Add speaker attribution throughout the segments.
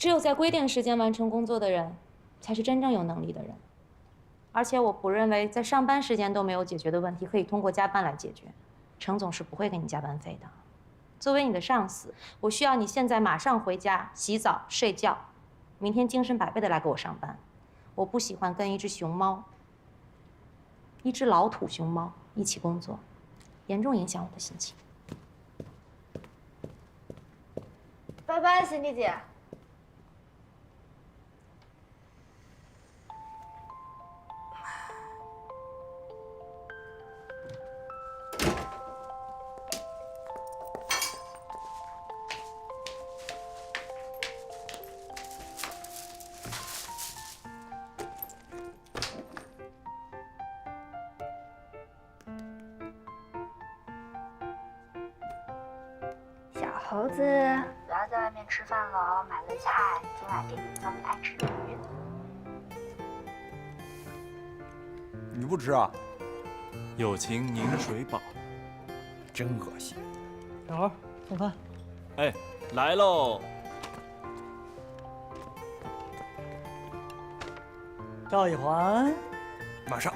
Speaker 1: 只有在规定时间完成工作的人，才是真正有能力的人。而且我不认为在上班时间都没有解决的问题，可以通过加班来解决。程总是不会给你加班费的。作为你的上司，我需要你现在马上回家洗澡睡觉，明天精神百倍的来给我上班。我不喜欢跟一只熊猫，一只老土熊猫一起工作，严重影响我的心情。
Speaker 2: 拜拜，辛迪姐。小猴子，不要在外面吃饭了，买了菜，今晚给你做你爱吃的鱼。
Speaker 3: 你不吃啊？
Speaker 4: 友情凝水饱，
Speaker 3: 真恶心。
Speaker 5: 小猴，送饭。
Speaker 4: 哎，来喽！
Speaker 5: 赵一环，
Speaker 3: 马上。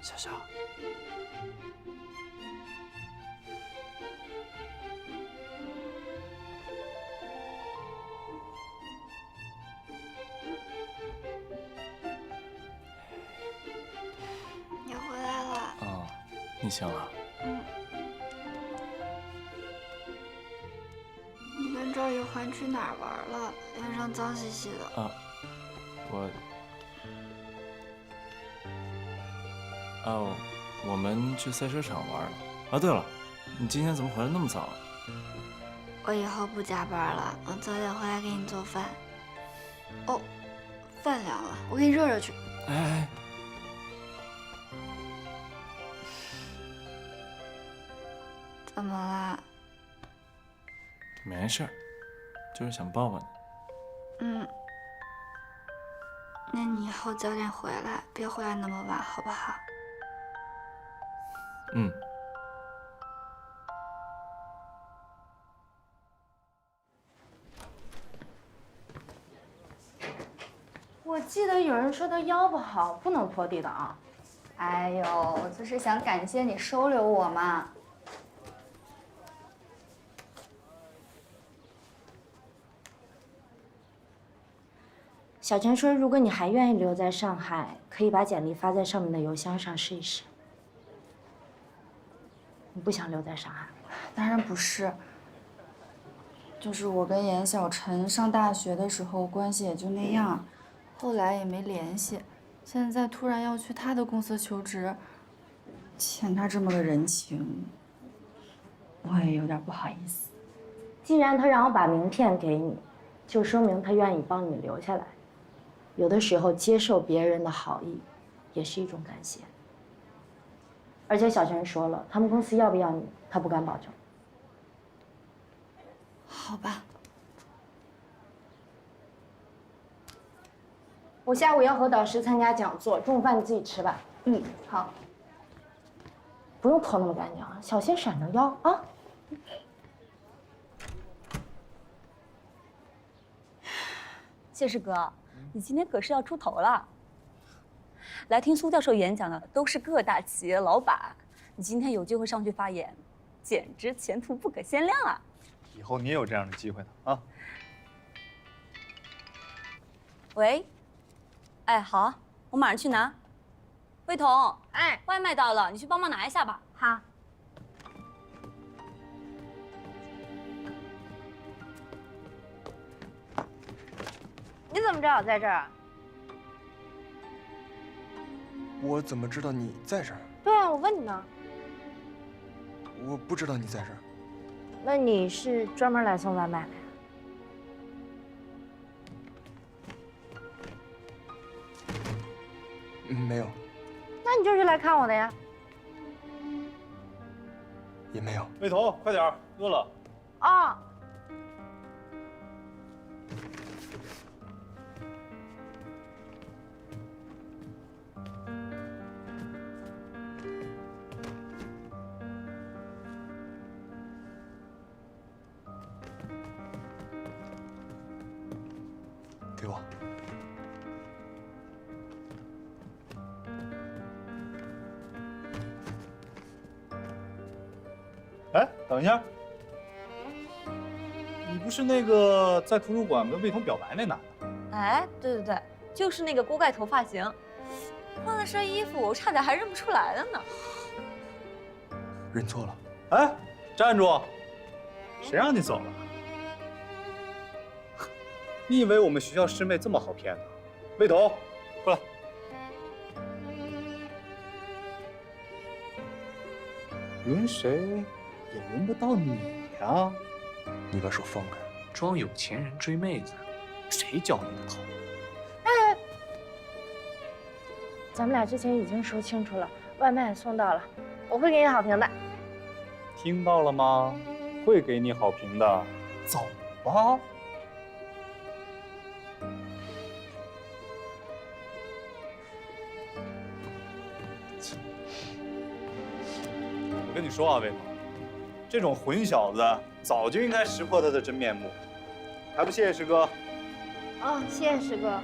Speaker 4: 小小，
Speaker 2: 你回来了。
Speaker 4: 啊，你醒了？
Speaker 2: 你跟赵一环去哪儿玩了？脸上脏兮兮的。
Speaker 4: 啊，我们去赛车场玩了。啊，对了，你今天怎么回来那么早啊？
Speaker 2: 我以后不加班了，我早点回来给你做饭。哦，饭凉了，我给你热热去。
Speaker 4: 哎，
Speaker 2: 怎么啦？
Speaker 4: 没事儿，就是想抱抱你。
Speaker 2: 嗯，那你以后早点回来，别回来那么晚，好不好？
Speaker 4: 嗯。
Speaker 1: 我记得有人说他腰不好，不能拖地的啊。
Speaker 6: 哎呦，就是想感谢你收留我嘛。
Speaker 1: 小陈说，如果你还愿意留在上海，可以把简历发在上面的邮箱上试一试。你不想留在上海？
Speaker 6: 当然不是，就是我跟严小晨上大学的时候关系也就那样，后来也没联系，现在突然要去他的公司求职，欠他这么个人情，我也有点不好意思。
Speaker 1: 既然他让我把名片给你，就说明他愿意帮你留下来。有的时候接受别人的好意，也是一种感谢。而且小陈说了，他们公司要不要你，他不敢保证。
Speaker 6: 好吧。
Speaker 1: 我下午要和导师参加讲座，中午饭你自己吃吧。
Speaker 6: 嗯，好。
Speaker 1: 不用拖那么干净啊，小心闪着腰啊。
Speaker 7: 谢师哥，你今天可是要出头了。来听苏教授演讲的都是各大企业老板，你今天有机会上去发言，简直前途不可限量啊！
Speaker 8: 以后你也有这样的机会的啊！
Speaker 7: 喂，哎，好，我马上去拿。魏彤，
Speaker 1: 哎，
Speaker 7: 外卖到了，你去帮忙拿一下吧。
Speaker 1: 好。你怎么知道我在这儿啊？
Speaker 3: 我怎么知道你在这儿？
Speaker 1: 对啊，我问你呢。
Speaker 3: 我不知道你在这儿。
Speaker 1: 那你是专门来送外卖的呀？
Speaker 3: 没有，
Speaker 1: 那你就是来看我的呀？
Speaker 3: 也没有。
Speaker 8: 魏头，快点儿，饿了。
Speaker 1: 啊。
Speaker 3: 给我。
Speaker 8: 哎，等一下，你不是那个在图书馆跟魏彤表白那男的？
Speaker 7: 哎，对对对，就是那个锅盖头发型，换了身衣服，我差点还认不出来了呢。
Speaker 3: 认错了。
Speaker 8: 哎，站住！谁让你走了？你以为我们学校师妹这么好骗呢？魏彤，过来。轮谁也轮不到你呀！
Speaker 3: 你把手放开。
Speaker 9: 装有钱人追妹子，谁教你的套路？
Speaker 1: 咱们俩之前已经说清楚了，外卖也送到了，我会给你好评的。
Speaker 8: 听到了吗？会给你好评的。走吧。我跟你说啊，魏彤，这种混小子早就应该识破他的真面目，还不谢谢师哥？
Speaker 1: 哦，谢谢师哥。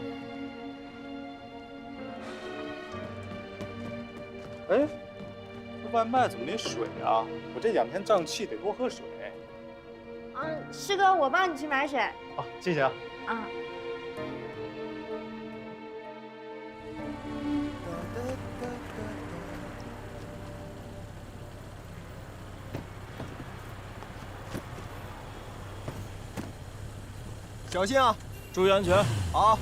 Speaker 8: 哎，这外卖怎么没水啊？我这2天胀气，得多喝水。
Speaker 1: 嗯，师哥，我帮你去买水。
Speaker 8: 啊，谢谢啊。
Speaker 1: 啊。
Speaker 3: 小心啊！
Speaker 4: 注意安全。
Speaker 3: 好。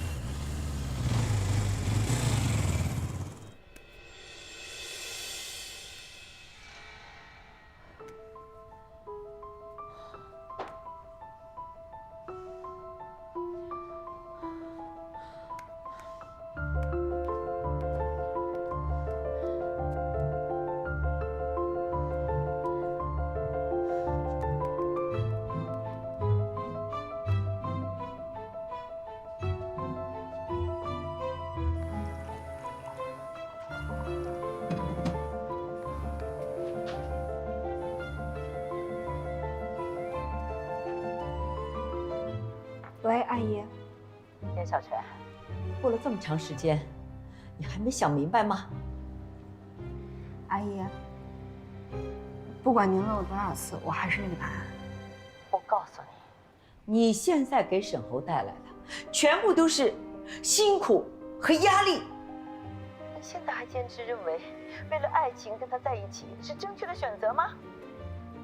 Speaker 10: 喂，阿姨。
Speaker 11: 严小泉，过了这么长时间，你还没想明白吗？
Speaker 10: 阿姨，不管您问我多少次，我还是那个答案。
Speaker 11: 我告诉你，你现在给沈侯带来的，全部都是辛苦和压力。你现在还坚持认为，为了爱情跟他在一起是正确的选择吗？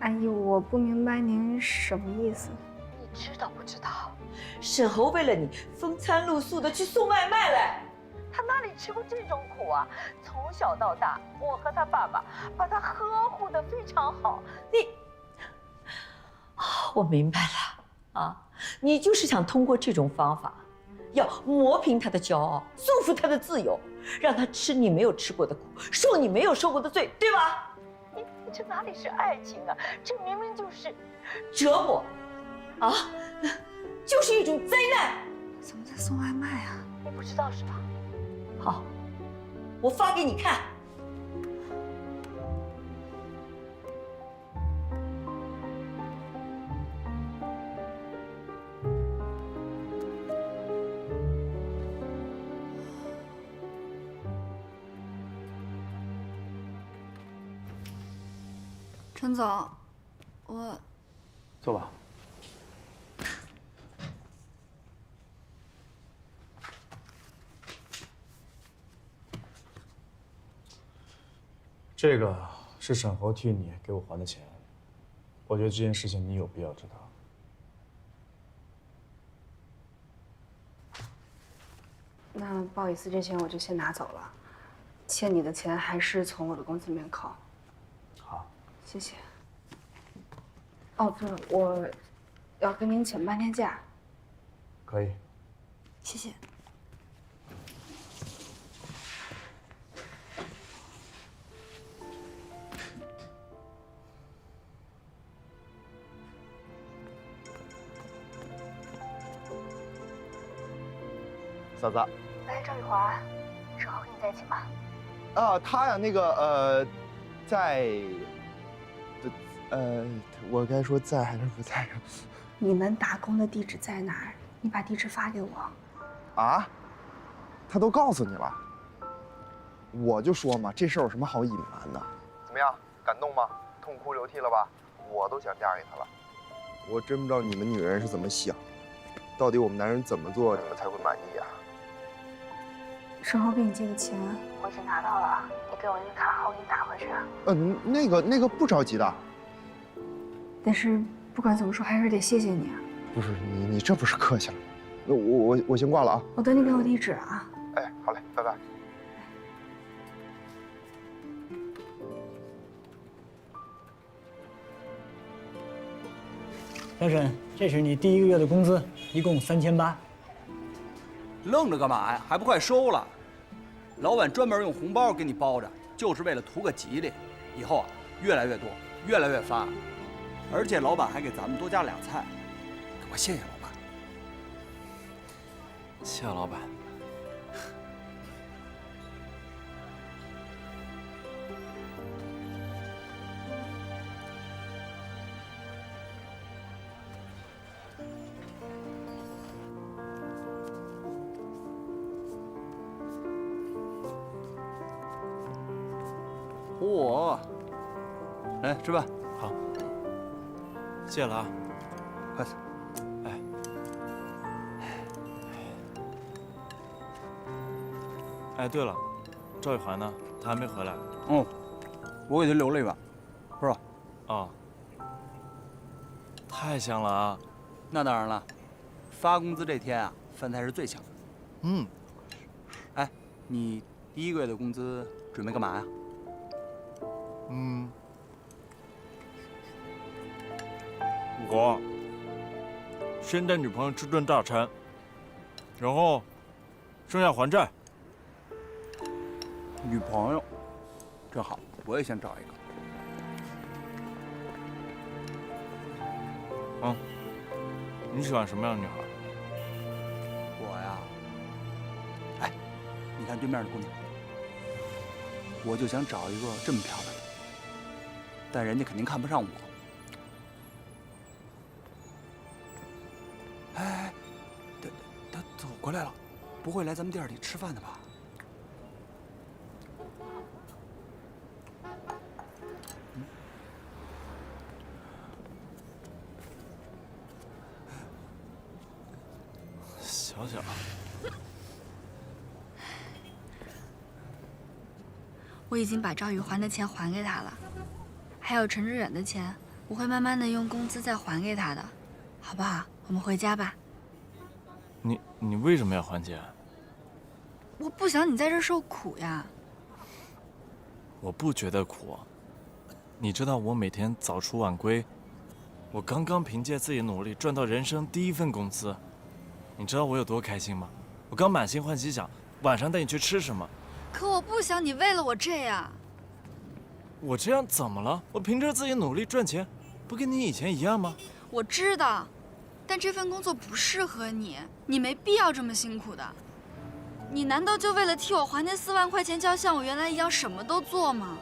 Speaker 10: 阿姨，我不明白您什么意思。
Speaker 11: 你知道不知道？沈侯为了你风餐露宿的去送外卖来，他哪里吃过这种苦啊？从小到大，我和他爸爸把他呵护得非常好。我明白了啊，你就是想通过这种方法，要磨平他的骄傲，束缚他的自由，让他吃你没有吃过的苦，受你没有受过的罪，对吧？你这哪里是爱情啊？这明明就是折磨啊！就是一种灾难。
Speaker 10: 怎么在送外卖啊？
Speaker 11: 你不知道是吧？好，我发给你看。
Speaker 2: 陈总，我
Speaker 8: 坐吧。这个是沈侯替你给我还的钱，我觉得这件事情你有必要知道。
Speaker 10: 那不好意思，这钱我就先拿走了，欠你的钱还是从我的工资里面扣。
Speaker 8: 好，
Speaker 10: 谢谢。哦，对了，我要跟您请半天假。
Speaker 3: 可以。
Speaker 2: 谢谢。
Speaker 3: 嫂子。
Speaker 10: 喂，赵雨华，正好跟你在一起吗？
Speaker 3: 啊，他呀，在，我该说在还是不在呀？
Speaker 10: 你们打工的地址在哪儿？你把地址发给我。
Speaker 3: 啊？他都告诉你了？我就说嘛，这事儿有什么好隐瞒的？怎么样，感动吗？痛哭流涕了吧？我都想嫁给他了。我真不知道你们女人是怎么想，到底我们男人怎么做你们才会满意啊？
Speaker 10: 沈浩给你借的钱我已经拿到了，你给我那个卡号，我给你打回去。
Speaker 3: 那个不着急的。
Speaker 10: 但是不管怎么说，还是得谢谢你啊。
Speaker 3: 不是你这不是客气了？那我先挂了啊。
Speaker 10: 我等你给我地址啊。
Speaker 3: 哎，好嘞，拜拜。
Speaker 5: 小沈，这是你第1个月的工资，一共3800。
Speaker 9: 愣着干嘛呀？还不快收了！老板专门用红包给你包着，就是为了图个吉利。以后啊，越来越多，越来越发。而且老板还给咱们多加2菜，给我谢谢老板。
Speaker 4: 谢老板。
Speaker 9: 嚯！来吃饭。
Speaker 4: 好，谢了啊。
Speaker 9: 快走。
Speaker 4: 哎，对了，赵雨涵呢？他还没回来。
Speaker 9: 哦，我给他留了一碗，是吧？
Speaker 4: 哦，太香了啊！
Speaker 9: 那当然了，发工资这天啊，饭菜是最香的。
Speaker 4: 嗯。
Speaker 9: 哎，你第1个月的工资准备干嘛呀？
Speaker 4: 我先带女朋友吃顿大餐，然后剩下还债。
Speaker 9: 女朋友，正好，我也想找一个。
Speaker 4: 你喜欢什么样的女孩？
Speaker 9: 我呀，哎，你看对面的姑娘，我就想找一个这么漂亮的，但人家肯定看不上我。哎，他走过来了，不会来咱们店里吃饭的吧？
Speaker 4: 小小，
Speaker 2: 我已经把赵宇还的钱还给他了，还有陈志远的钱，我会慢慢的用工资再还给他的，好不好？我们回家吧。
Speaker 4: 你为什么要还钱？
Speaker 2: 我不想你在这儿受苦呀。
Speaker 4: 我不觉得苦。你知道我每天早出晚归，我刚刚凭借自己努力赚到人生第1份工资，你知道我有多开心吗？我刚满心欢喜想晚上带你去吃什么。
Speaker 2: 可我不想你为了我这样。
Speaker 4: 我这样怎么了？我凭着自己努力赚钱，不跟你以前一样吗？
Speaker 2: 我知道，但这份工作不适合你，你没必要这么辛苦的。你难道就为了替我还那4万块钱，就要像我原来一样什么都做吗？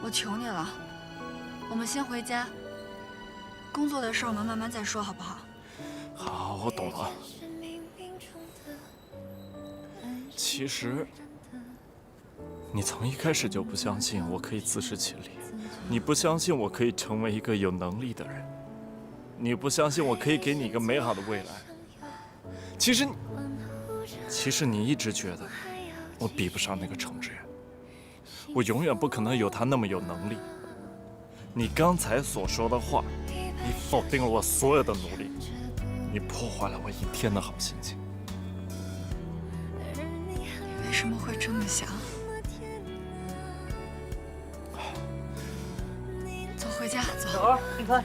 Speaker 2: 我求你了，我们先回家。工作的事我们慢慢再说，好不好？
Speaker 4: 好，我懂了。其实，你从一开始就不相信我可以自食其力，你不相信我可以成为一个有能力的人，你不相信我可以给你一个美好的未来。其实你一直觉得我比不上那个程志远，我永远不可能有他那么有能力。你刚才所说的话，你否定了我所有的努力，你破坏了我一天的好心情。
Speaker 2: 为什么会这么想？走。回家走。
Speaker 5: 小儿，你看，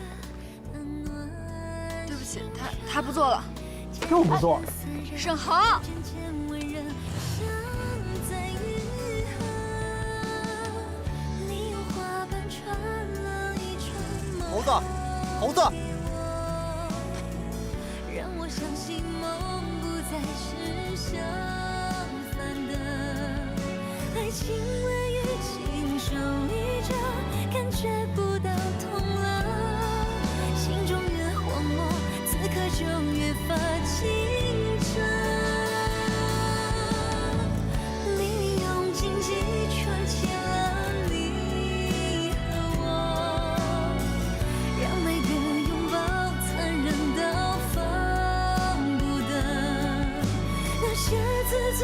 Speaker 2: 对不起，他不做了。
Speaker 5: 又不做。
Speaker 2: 沈航。
Speaker 9: 猴子，猴子。
Speaker 12: 让我相信梦不再是相反的，爱情位于亲手一着，感觉不到痛了，心中越荒漠，此刻就越发清澈。命运用荆棘串起了你和我，让每个拥抱残忍到放不得，那些自尊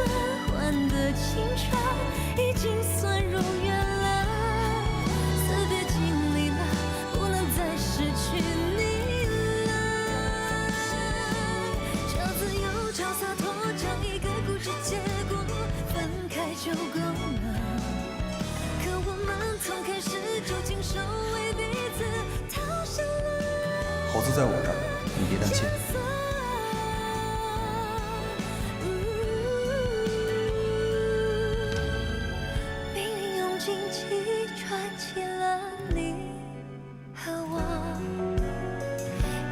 Speaker 12: 换的青春已经算如愿了，死别经历了，不能再失去你了。找自由，找洒脱，找一个固执结果，分开就够了。可我们从开始就亲手为彼此掏心了。
Speaker 9: 猴子在我这儿，你别担心。
Speaker 12: 命运用荆棘串起了你和我，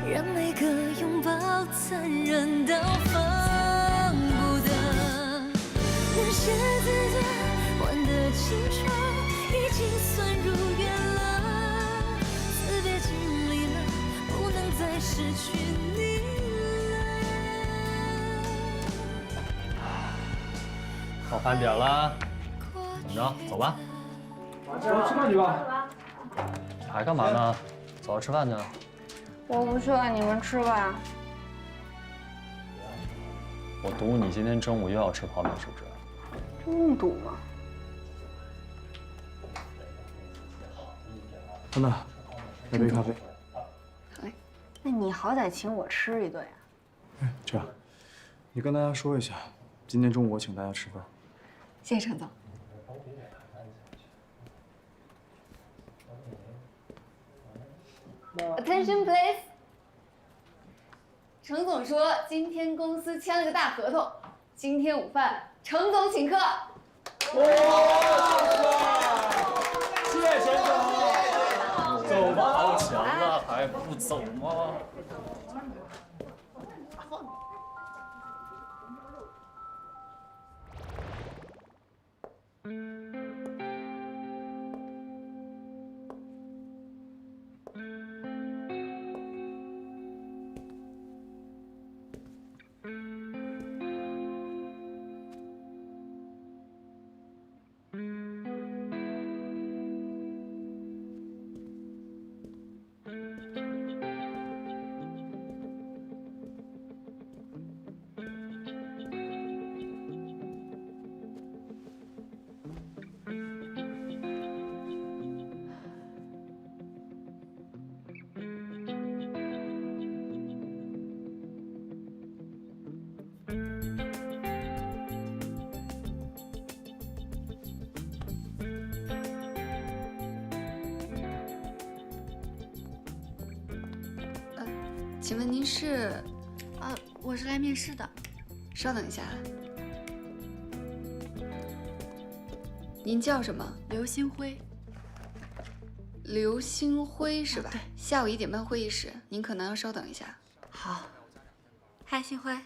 Speaker 12: 让每个拥抱残忍到放不得，那些自尊换的青春已经算如愿了，死别经历了，不能再失去你了。
Speaker 13: 到饭点了，怎么着？走吧。
Speaker 5: 走，吃饭去吧。
Speaker 13: 还干嘛呢？走着吃饭去。
Speaker 10: 我不去了，你们吃吧。
Speaker 13: 我赌你今天中午又要吃泡面，是不是？
Speaker 10: 真赌吗？
Speaker 5: 安娜，来杯咖啡。
Speaker 10: 好嘞，那你好歹请我吃一顿呀。
Speaker 5: 哎，这样，你跟大家说一下，今天中午我请大家吃饭。
Speaker 10: 谢谢陈总。
Speaker 14: Attention please。程总说今天公司签了个大合同，今天午饭程总请客。
Speaker 13: 谢谢陈总。走吧，好强啊，还不走吗？
Speaker 2: 请问您是？我是来面试的，稍等一下。您叫什么？刘星辉。刘星辉是吧？对。下午1点半会议室，您可能要稍等一下。好。嗨，星辉。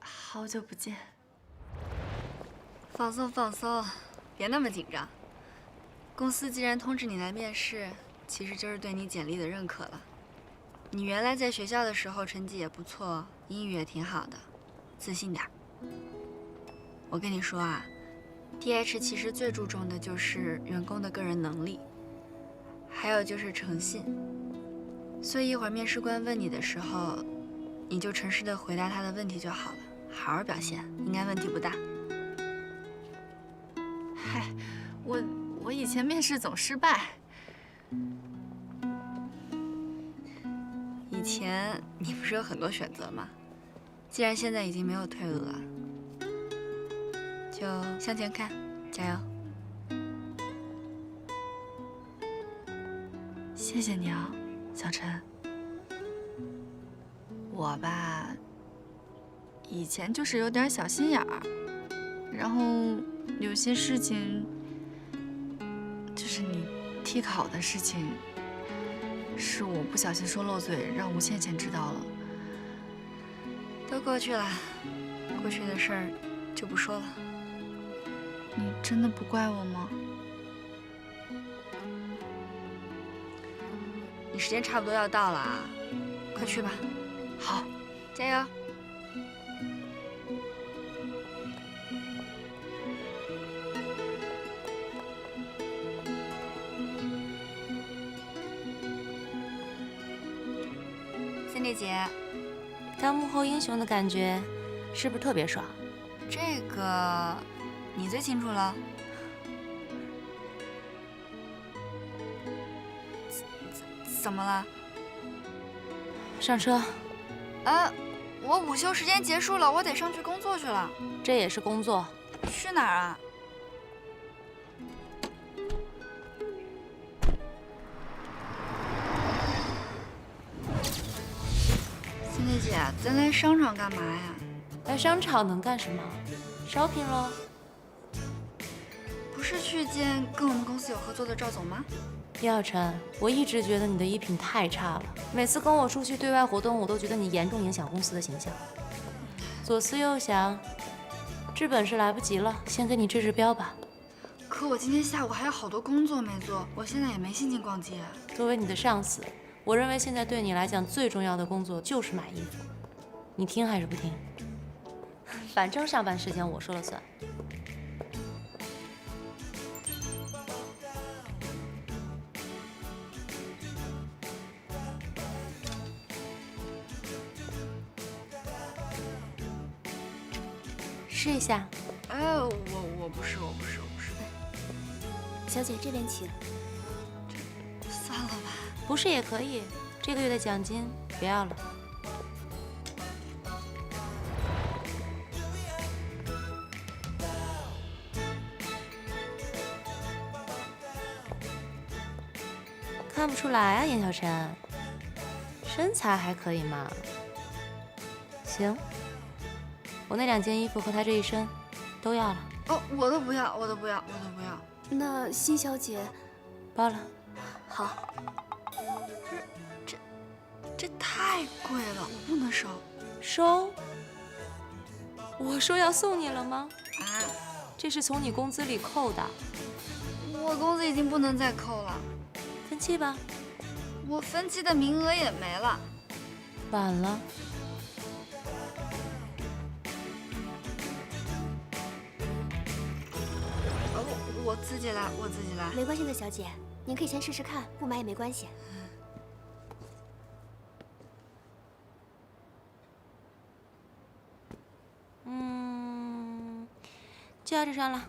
Speaker 2: 好久不见。放松放松，别那么紧张。公司既然通知你来面试，其实就是对你简历的认可了。你原来在学校的时候成绩也不错，英语也挺好的，自信点。我跟你说啊，DH 其实最注重的就是员工的个人能力，还有就是诚信。所以一会儿面试官问你的时候，你就诚实的回答他的问题就好了，好好表现，应该问题不大。嗨，我以前面试总失败。以前你不是有很多选择吗？既然现在已经没有退路了，就向前看，加油！谢谢你啊，小陈。我吧，以前就是有点小心眼儿，然后有些事情，就是你替考的事情，是我不小心说漏嘴，让吴倩倩知道了。都过去了，过去的事儿就不说了。你真的不怪我吗？你时间差不多要到了啊，快去吧。好，加油！森丽姐，
Speaker 1: 当幕后英雄的感觉是不是特别爽？
Speaker 2: 这个你最清楚了。怎么了？
Speaker 1: 上车。
Speaker 2: 我午休时间结束了，我得上去工作去了。
Speaker 1: 这也是工作。
Speaker 2: 去哪儿啊？森丽姐，咱来商场干嘛呀？
Speaker 1: 来商场能干什么？shopping喽。
Speaker 2: 不是去见跟我们公司有合作的赵总吗？
Speaker 1: 叶晨，我一直觉得你的衣品太差了，每次跟我出去对外活动，我都觉得你严重影响公司的形象。左思右想，治本是来不及了，先给你治治标吧。
Speaker 2: 可我今天下午还有好多工作没做，我现在也没心情逛街。
Speaker 1: 作为你的上司，我认为现在对你来讲最重要的工作就是买衣服。你听还是不听？反正上班时间我说了算。试一下。
Speaker 2: 我不是。
Speaker 15: 小姐这边请。
Speaker 2: 算了吧。
Speaker 1: 不是也可以，这个月的奖金不要了。看不出来啊，严小晨，身材还可以嘛。行，我那2件衣服和他这一身都要了。
Speaker 2: 哦，我都不要。
Speaker 15: 那辛小姐，
Speaker 1: 包了。
Speaker 15: 好。
Speaker 2: 这太贵了，我不能收。
Speaker 1: 收？我说要送你了吗？
Speaker 2: 啊？
Speaker 1: 这是从你工资里扣的。
Speaker 2: 我工资已经不能再扣了。
Speaker 1: 分期吧。
Speaker 2: 我分期的名额也没了。
Speaker 1: 晚了。
Speaker 2: 我自己来。
Speaker 15: 没关系的，小姐，您可以先试试看，不买也没关系。
Speaker 1: 就要这双了。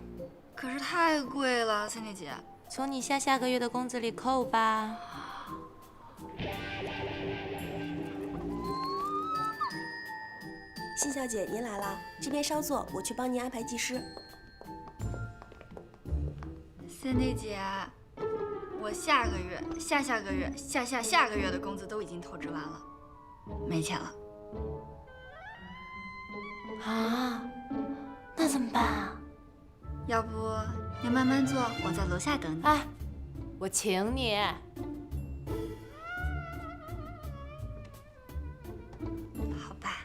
Speaker 2: 可是太贵了，森丽姐。
Speaker 1: 从你下个月的工资里扣吧。
Speaker 15: 辛小姐，您来了，这边稍坐，我去帮您安排技师。
Speaker 2: 森丽姐，我下个月、下个月、下个月的工资都已经透支完了，没钱了。
Speaker 1: 啊？那怎么办啊？
Speaker 2: 要不您慢慢坐，我在楼下等你。
Speaker 1: 哎，我请你。
Speaker 2: 好吧。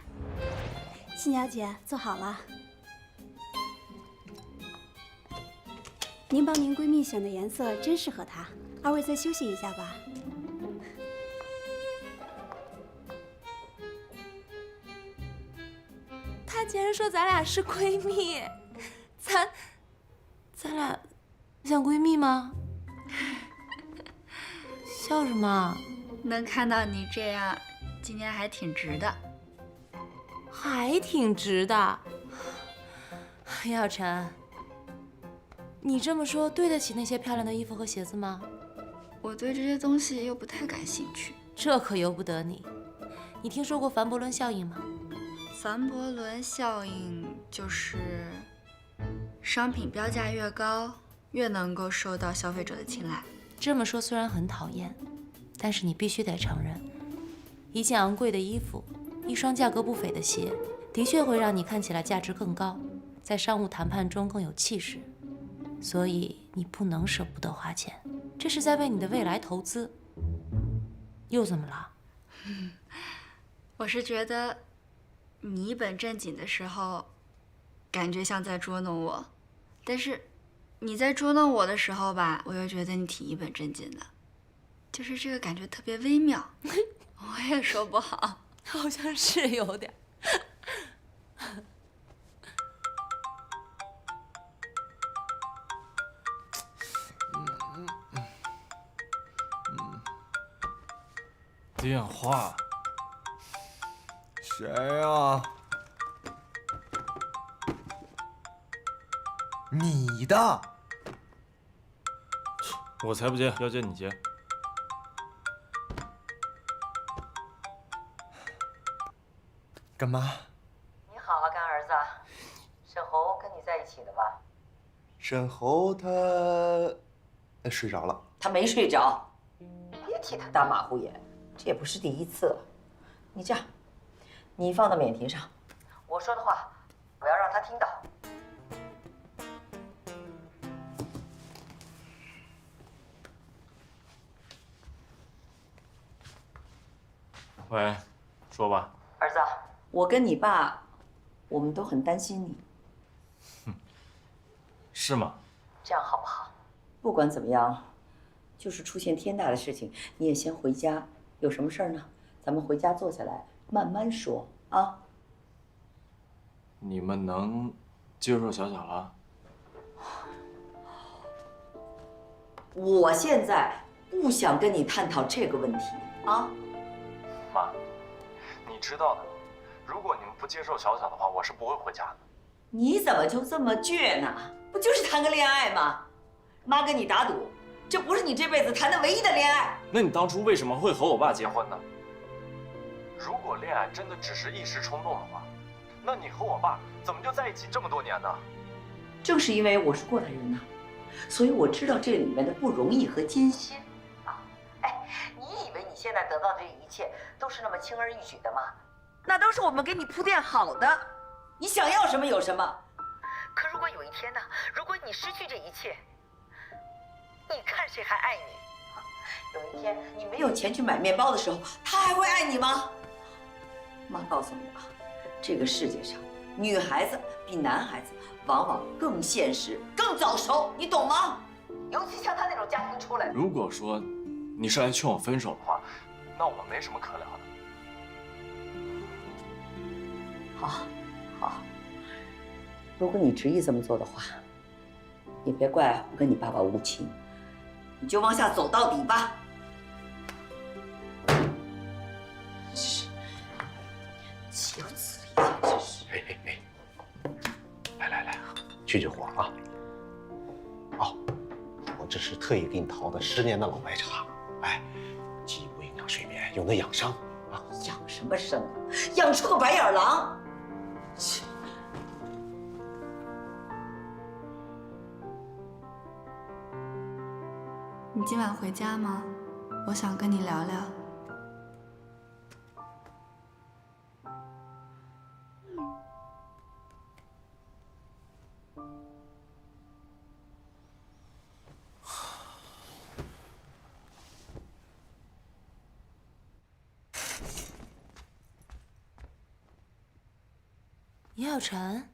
Speaker 15: 辛小姐，坐好了。您帮您闺蜜选的颜色真适合她，二位再休息一下吧。
Speaker 1: 她竟然说咱俩是闺蜜，咱俩像闺蜜吗？笑什么？
Speaker 2: 能看到你这样，今天还挺值的。
Speaker 1: 还挺值的。叶小晨，你这么说对得起那些漂亮的衣服和鞋子吗？
Speaker 2: 我对这些东西又不太感兴趣。
Speaker 1: 这可由不得你。你听说过凡伯伦效应吗？
Speaker 2: 凡伯伦效应就是商品标价越高，越能够受到消费者的青睐。
Speaker 1: 这么说虽然很讨厌，但是你必须得承认，一件昂贵的衣服，一双价格不菲的鞋，的确会让你看起来价值更高，在商务谈判中更有气势。所以你不能舍不得花钱，这是在为你的未来投资。又怎么了？
Speaker 2: 我是觉得你一本正经的时候，感觉像在捉弄我，但是你在捉弄我的时候吧，我又觉得你挺一本正经的，就是这个感觉特别微妙，我也说不好，
Speaker 1: 好像是有点。
Speaker 4: 电话。
Speaker 3: 谁呀？你的？
Speaker 4: 我才不接，要接你接。
Speaker 3: 干嘛？
Speaker 11: 你好啊，干儿子，沈侯跟你在一起的吧？
Speaker 3: 沈侯他睡着了。
Speaker 11: 他没睡着，别替他打马虎眼，这也不是第一次了。你这样，你放到免提上，我说的话我要让他听到。
Speaker 4: 喂，说吧。
Speaker 11: 儿子，我跟你爸，我们都很担心你。
Speaker 4: 是吗？
Speaker 11: 这样好不好？不管怎么样，就是出现天大的事情，你也先回家。有什么事儿呢？咱们回家坐下来慢慢说啊。
Speaker 4: 你们能接受小小了？
Speaker 11: 我现在不想跟你探讨这个问题啊。
Speaker 4: 妈，你知道的，如果你们不接受小小的话，我是不会回家的。
Speaker 11: 你怎么就这么倔呢？不就是谈个恋爱吗？妈跟你打赌，这不是你这辈子谈的唯一的恋爱。
Speaker 4: 那你当初为什么会和我爸结婚呢？如果恋爱真的只是一时冲动的话，那你和我爸怎么就在一起这么多年呢？
Speaker 11: 正是因为我是过来人呐，所以我知道这里面的不容易和艰辛啊。哎，你以为你现在得到的这一切都是那么轻而易举的吗？那都是我们给你铺垫好的，你想要什么有什么。可如果有一天呢，如果你失去这一切，你看谁还爱你？有一天你没有钱去买面包的时候，他还会爱你吗？妈告诉你啊，这个世界上女孩子比男孩子往往更现实、更早熟，你懂吗？尤其像他那种家庭出来的。
Speaker 4: 如果说你是来劝我分手的话，那我们没什么可聊的。
Speaker 11: 好，好，如果你执意这么做的话，也别怪我跟你爸爸无情，你就往下走到底吧。岂有此理，简直是！
Speaker 16: 来，去火啊！哦，我这是特意给你淘的10年的老白茶，哎，既不影响睡眠，又能养生啊！
Speaker 11: 养什么生啊？养出个白眼狼！切！
Speaker 2: 你今晚回家吗？我想跟你聊聊。
Speaker 1: 严小晨，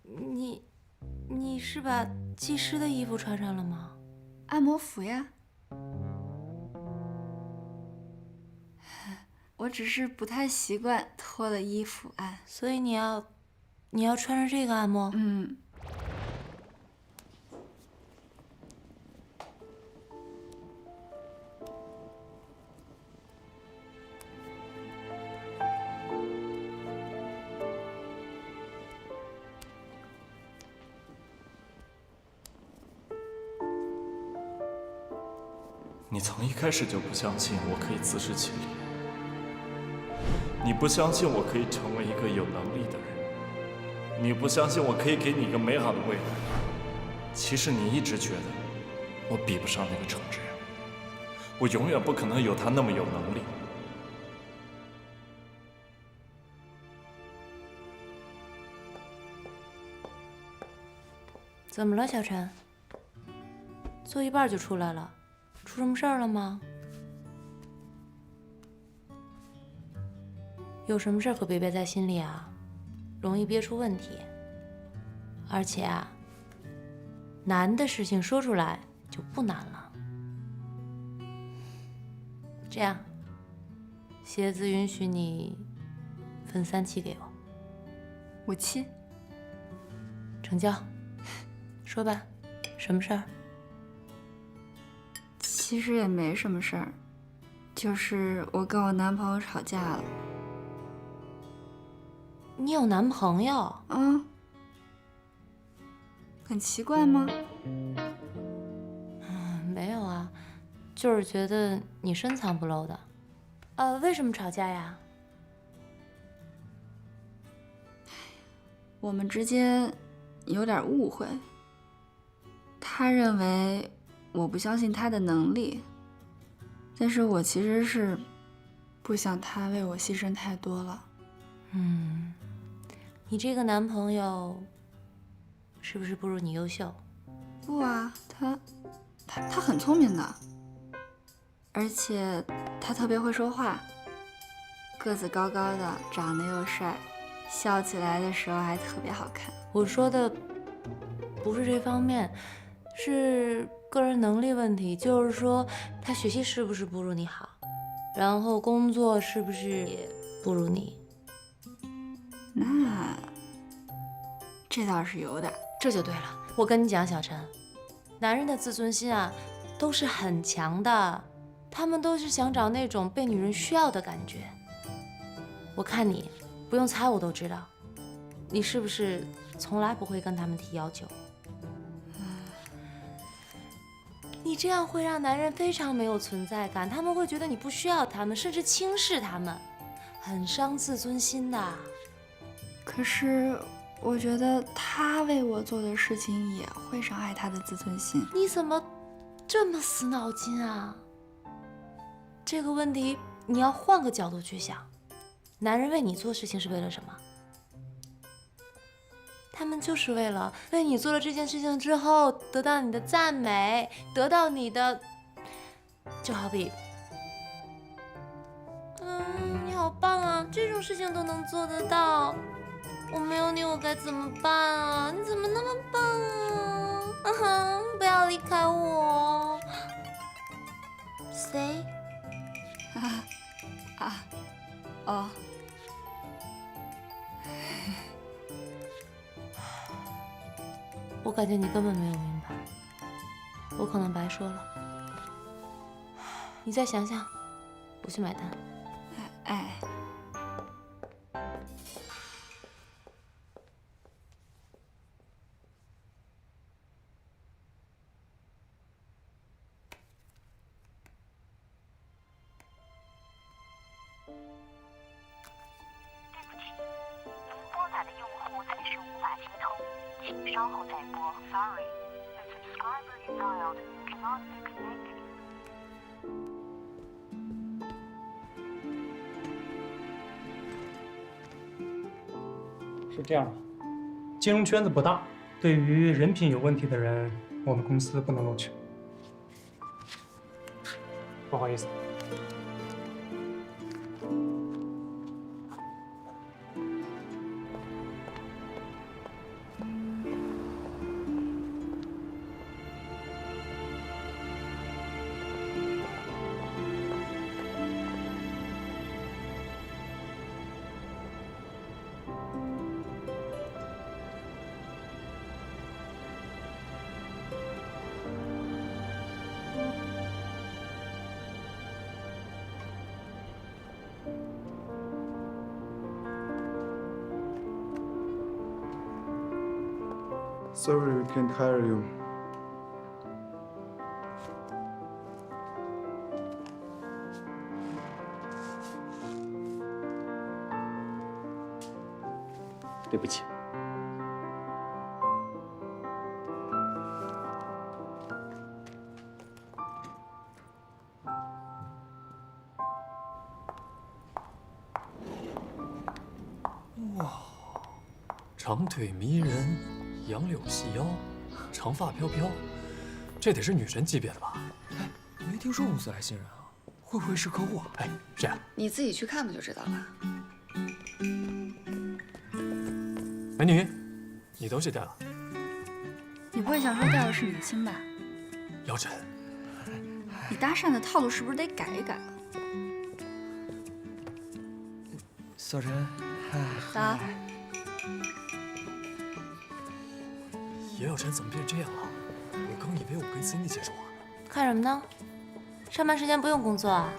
Speaker 1: 你是把技师的衣服穿上了吗？
Speaker 2: 按摩服呀。我只是不太习惯脱了衣服按。
Speaker 1: 所以你要穿着这个按摩？
Speaker 2: 嗯。
Speaker 4: 你从一开始就不相信我可以自食其力，你你不相信我可以成为一个有能力的人，你不相信我可以给你一个美好的未来。其实你一直觉得我比不上那个程之远，我永远不可能有他那么有能力。
Speaker 1: 怎么了，小陈？做一半就出来了，出什么事儿了吗？有什么事儿可别憋在心里啊，容易憋出问题。而且啊，难的事情说出来就不难了。这样，鞋子允许你分3期给我。
Speaker 2: 5期。
Speaker 1: 成交。说吧，什么事儿？
Speaker 2: 其实也没什么事儿，就是我跟我男朋友吵架了。
Speaker 1: 你有男朋友？
Speaker 2: 嗯，很奇怪吗？
Speaker 1: 没有啊，就是觉得你深藏不露的。为什么吵架呀？
Speaker 2: 我们之间有点误会。他认为我不相信他的能力，但是我其实是不想他为我牺牲太多了。
Speaker 1: 你这个男朋友是不是不如你优秀？
Speaker 2: 不啊，他很聪明的，而且他特别会说话，个子高高的，长得又帅，笑起来的时候还特别好看。
Speaker 1: 我说的不是这方面，是个人能力问题，就是说他学习是不是不如你好，然后工作是不是也不如你？
Speaker 2: 那这倒是有点。
Speaker 1: 这就对了。我跟你讲，小陈，男人的自尊心啊，都是很强的，他们都是想找那种被女人需要的感觉。我看你，不用猜我都知道，你是不是从来不会跟他们提要求？你这样会让男人非常没有存在感，他们会觉得你不需要他们，甚至轻视他们，很伤自尊心的。
Speaker 2: 可是我觉得他为我做的事情也会伤害他的自尊心。
Speaker 1: 你怎么这么死脑筋啊？这个问题你要换个角度去想，男人为你做事情是为了什么？他们就是为了为你做了这件事情之后得到你的赞美，得到你的，就好比，你好棒啊，这种事情都能做得到，我没有你我该怎么办啊？你怎么那么棒啊？不要离开我。谁？
Speaker 2: 哦。
Speaker 1: 我感觉你根本没有明白，我可能白说了。你再想想，我去买单。
Speaker 2: 哎。
Speaker 17: 拨打的用户暂时无法接通，请稍后再拨。Sorry, the subscriber you dialed cannot be connected.
Speaker 18: 是这样的，金融圈子不大，对于人品有问题的人，我们公司不能录取。不好意思。
Speaker 5: Sorry, we can't hire you.
Speaker 13: 对不起。哇，长腿迷人，杨柳细腰，长发飘飘，这得是女神级别的吧？哎，没听说公司来新人啊，会不会是客户啊？哎，谁啊？
Speaker 2: 你自己去看不就知道了。
Speaker 13: 美女，你东西带了。
Speaker 2: 你不会想说带的是米青吧？
Speaker 13: 姚晨，
Speaker 2: 你搭讪的套路是不是得改一改啊？
Speaker 13: 小陈，
Speaker 2: 咋？
Speaker 13: 叶小晨怎么变这样了？我刚以为我跟 Cindy 结束话呢。
Speaker 1: 看什么呢？上班时间不用工作啊？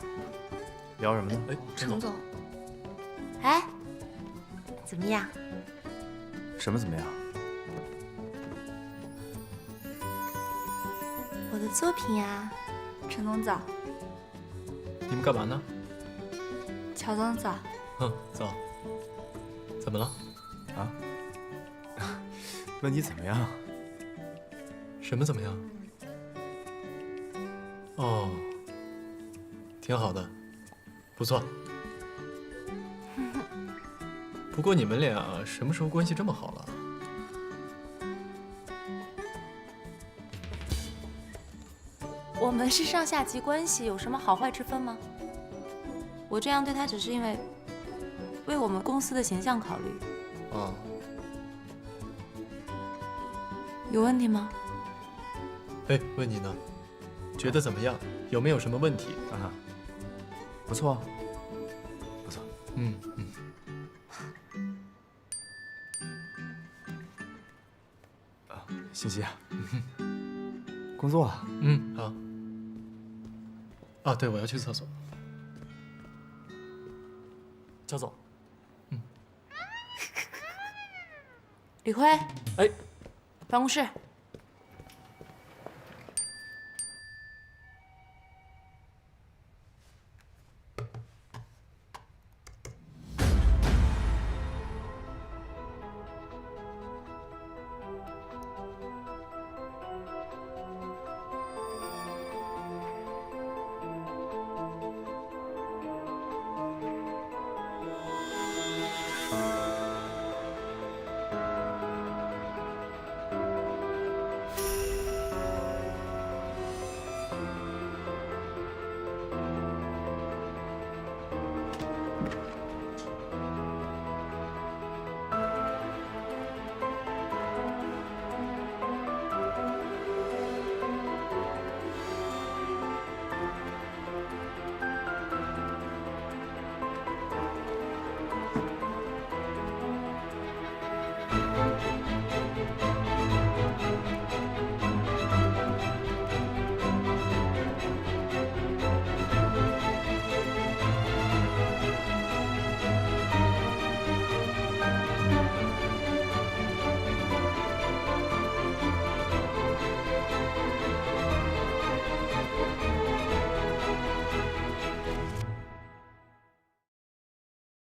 Speaker 13: 聊什么呢？哎，
Speaker 2: 程总，
Speaker 1: 哎，怎么样？
Speaker 5: 什么怎么样？
Speaker 1: 我的作品呀。
Speaker 2: 陈总早。
Speaker 13: 你们干嘛呢？
Speaker 2: 乔总早。
Speaker 13: 早。怎么了？
Speaker 5: 啊？问你怎么样？
Speaker 13: 什么怎么样？哦，挺好的，不错。不过你们俩什么时候关系这么好了？
Speaker 1: 我们是上下级关系，有什么好坏之分吗？我这样对他只是因为为我们公司的形象考虑。
Speaker 13: 哦，
Speaker 1: 有问题吗？
Speaker 13: 哎，问你呢，觉得怎么样？有没有什么问题啊？
Speaker 5: 不错，不错。
Speaker 13: 嗯。
Speaker 5: 欣欣啊，工作了。
Speaker 13: 好。啊，对，我要去厕所。焦总。
Speaker 1: 李辉。
Speaker 13: 哎。
Speaker 1: 办公室。